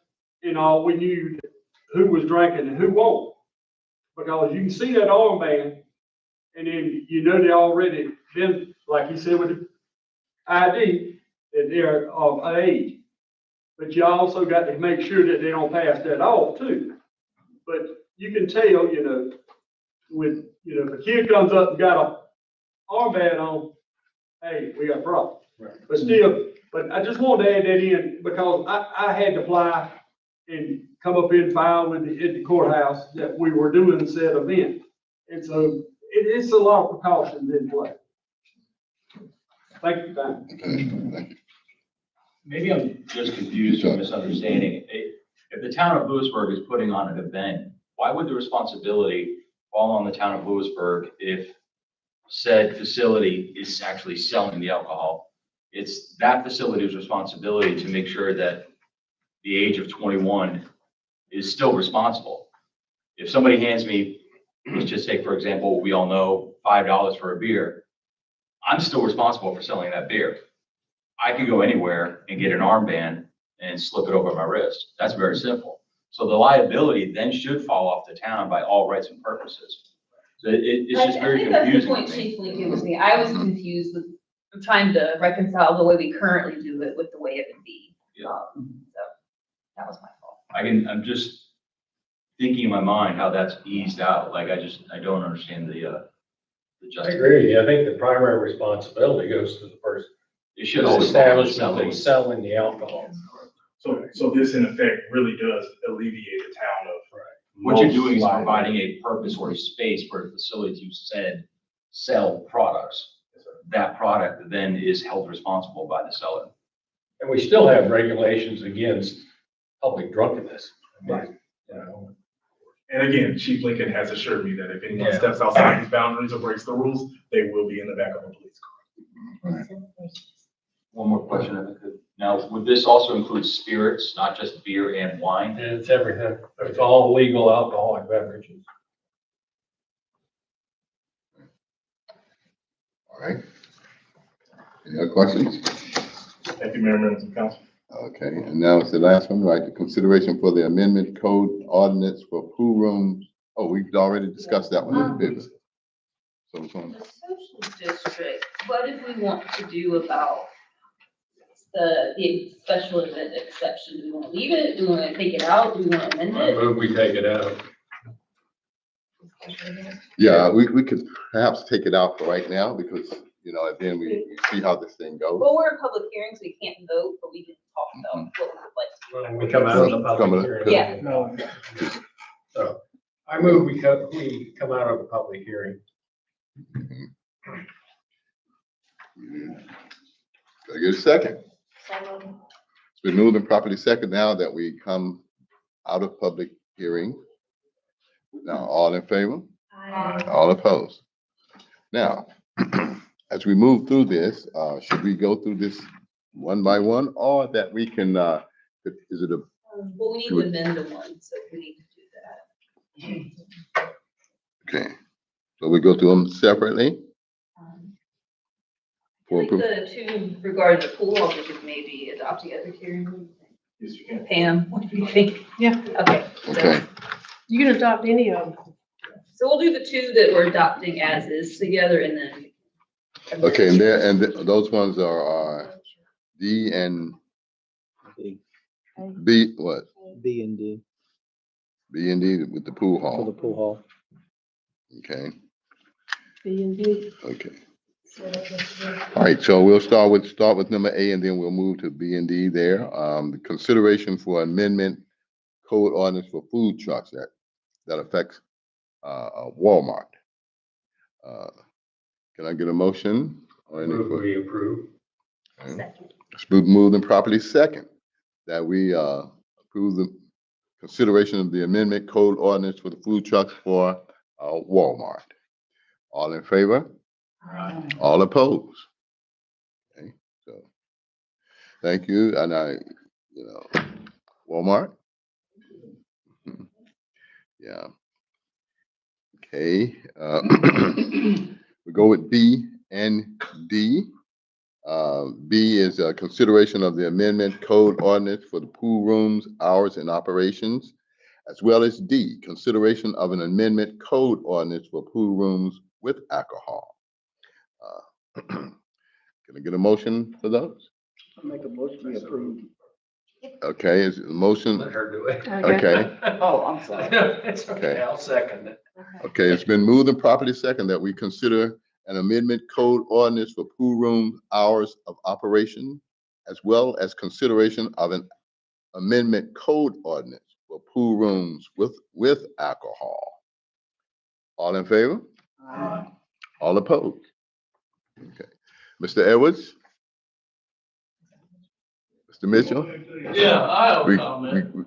and all, we knew who was drinking and who won't. Because you can see that armband and then they already been, like you said with the ID, that they're of age. But you also got to make sure that they don't pass that off too. But you can tell, if a kid comes up and got a armband on, hey, we got a problem. Right. But still, but I just wanted to add that in because I had to apply and come up in file at the courthouse that we were doing said event. And so it's a lot of precautions in play. Thank you, Dan. Maybe I'm just confused or misunderstanding. If the town of Louisburg is putting on an event, why would the responsibility fall on the town of Louisburg if said facility is actually selling the alcohol? It's that facility's responsibility to make sure that the age of 21 is still responsible. If somebody hands me, let's just take, for example, we all know $5 for a beer, I'm still responsible for selling that beer. I can go anywhere and get an armband and slip it over my wrist. That's very simple. So the liability then should fall off the town by all rights and purposes. So it's just very confusing. I think that's the point Chief Lincoln was me. I was confused with trying to reconcile the way we currently do it with the way it would be. Yeah. So that was my fault. I'm just thinking in my mind how that's eased out. Like I don't understand the I justice. agree. I think the primary responsibility goes to the person. It should always fall on the Establishment selling. selling the alcohol. So this in effect really does alleviate the town of. What you're doing is most providing a purpose or a space for a facility to sell products. That product then is held responsible by the seller. And we still have regulations against public drunkenness. Right. And again, Chief Lincoln has assured me that if anyone Yeah. steps outside these boundaries or breaks the rules, they will be in the back of a police car. One more question, if I could. Now, would this also include spirits, not just beer and wine? And it's everything. It's all legal alcoholic beverages. All right. Any other questions? Thank you, Mayor, members of council. Okay, and now it's the last one, right? The consideration for the amendment code ordinance for pool rooms. Oh, we've already discussed that one in the business. So, The social district, what if we want to do about the special event exception? Do we want to leave it? Do we want to take it out? Do we want to amend I it? move we take it out. yeah, we could perhaps take it out for right now because, you know, and then we see how this thing goes. Well, we're in public hearing, so we can't vote, but we can talk about what we would like to do. When we come out of the Come public on. hearing. Yeah. No. So I move we come out of the public hearing. Can I get a second? It's been moved and properly second now that we come out of public hearing. Now, all in favor? All opposed? Now, as we move through this, should we go through this one by one or that we can, is it a, Well, we need to amend the one, so we need to do that. okay. So we go through them separately? I think the two regarding the pool, I'll just maybe adopt together, Karen. Pam, what do you think? Yeah. Okay. Okay, You can adopt any of them. So we'll do the two that we're adopting as is together and then. okay, and there, and those ones are D and B. B, what? B and D B and D with the pool for the hall. pool hall. Okay, B and D. okay. All right, so we'll start with number A and then we'll move to B and D there. The consideration for amendment code ordinance for food trucks that affects Walmart. Can I get a motion? Or any Move we approve. Second. It's been moved and properly second that we approve the consideration of the amendment code ordinance for the food trucks for Walmart. All in favor? All opposed? Okay, so thank you. And Walmart? Yeah. Okay. We go with B and D. B is a consideration of the amendment code ordinance for the pool rooms, hours, and operations, as well as D, consideration of an amendment code ordinance for pool rooms with alcohol. Can I get a motion for those? I make a motion we approve. Okay, is the motion? Let her do it. Okay. Oh, I'm sorry. It's okay, I'll second it. Okay, it's been moved and properly second that we consider an amendment code ordinance for pool room hours of operation, as well as consideration of an amendment code ordinance for pool rooms with alcohol. All in favor? All opposed? Okay. Mr. Edwards? Mr. Mitchell? Yeah, I have We- a comment.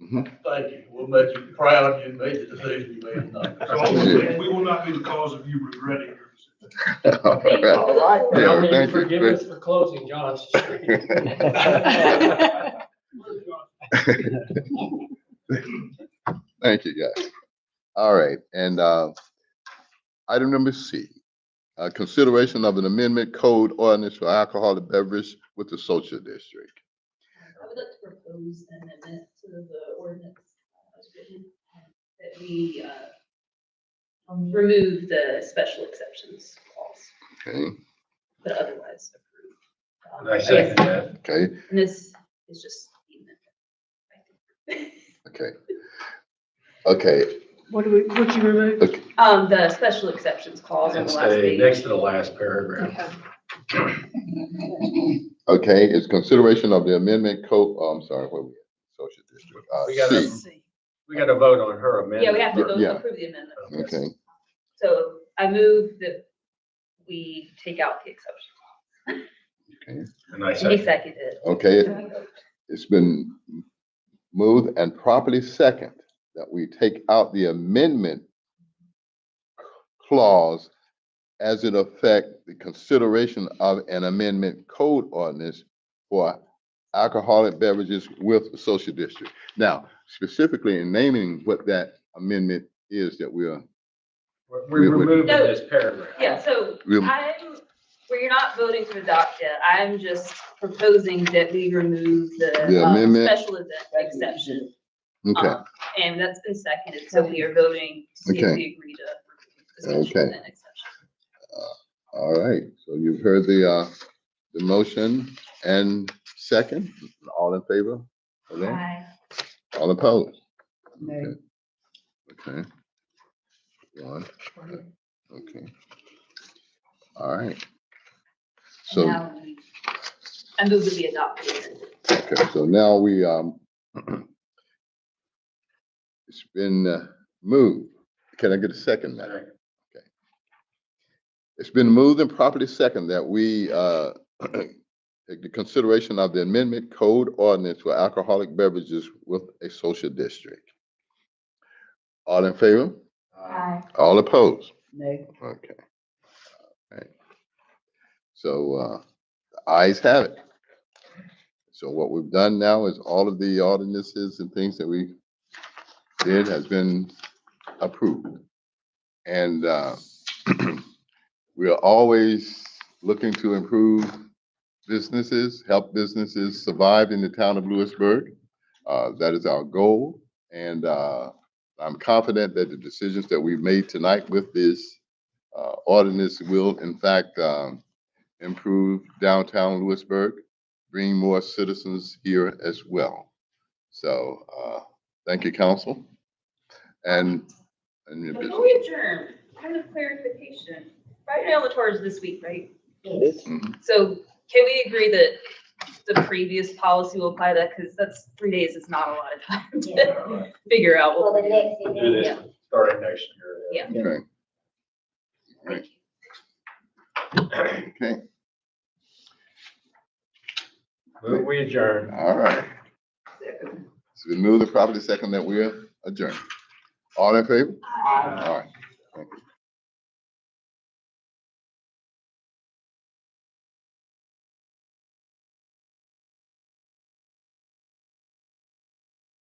Mhm. Thank you. We'll make you proud you made the decision you made tonight. So we will not be the cause of you regretting your decision. All right. right. Yeah, Maybe thank you. forgive us for closing John Street. Thank you, guys. All right, and item number C, consideration of an amendment code ordinance for alcoholic beverage with the social district. I would like to propose an amendment to the ordinance as written, that we remove the special exceptions clause, Okay, but otherwise approve. And I second that. okay, And this is just the amendment. okay. Okay, What you remove? okay, The special exceptions clause on And the last stay page. next to the last paragraph. Okay. okay, it's consideration of the amendment code, I'm sorry, where we at? Social district, We gotta- C, We got to vote on her amendment. Yeah, we have to vote Yeah. to approve the amendment. okay, So I move that we take out the exception. okay, And I He second. seconded. okay. It's been moved and properly second that we take out the amendment clause as it affect the consideration of an amendment code ordinance for alcoholic beverages with the social district. Now, specifically in naming what that amendment is that we are, We're removing No. this paragraph. Yeah, so We'll- where you're not voting to adopt yet, I'm just proposing that we remove The the amendment. special event exception. okay, And that's been seconded, so we are voting to see if Okay. we agree to remove the special Okay. event exception. All right, so you've heard the motion and second. All in favor of that? Aye. All opposed? Nay. Okay. One, okay. All right. And So, now I move to be adopted. okay, so now we, it's been moved. Can I get a second now? Okay. It's been moved and properly second that we, take the consideration of the amendment code ordinance for alcoholic beverages with a social district. All in favor? Aye. All opposed? Nay. Okay. All right. So, the ayes have it. So what we've done now is all of the ordinances and things that we did has been approved. And, we are always looking to improve businesses, help businesses survive in the town of Louisburg. That is our goal. And, I'm confident that the decisions that we've made tonight with this ordinance will in fact improve downtown Louisburg, bring more citizens here as well. So thank you, council. And Before we adjourn, kind of clarification. Friday on the tour is this week, right? Yes. So can we agree that the previous policy will apply to that? Because that's 3 days, it's not a lot of time to figure out For what the we're next doing. event. Yeah. Starting next year. Yeah. okay. Okay. Move we adjourn. All right. So we move the property second that we are adjourned. All in favor? All right. Thank you.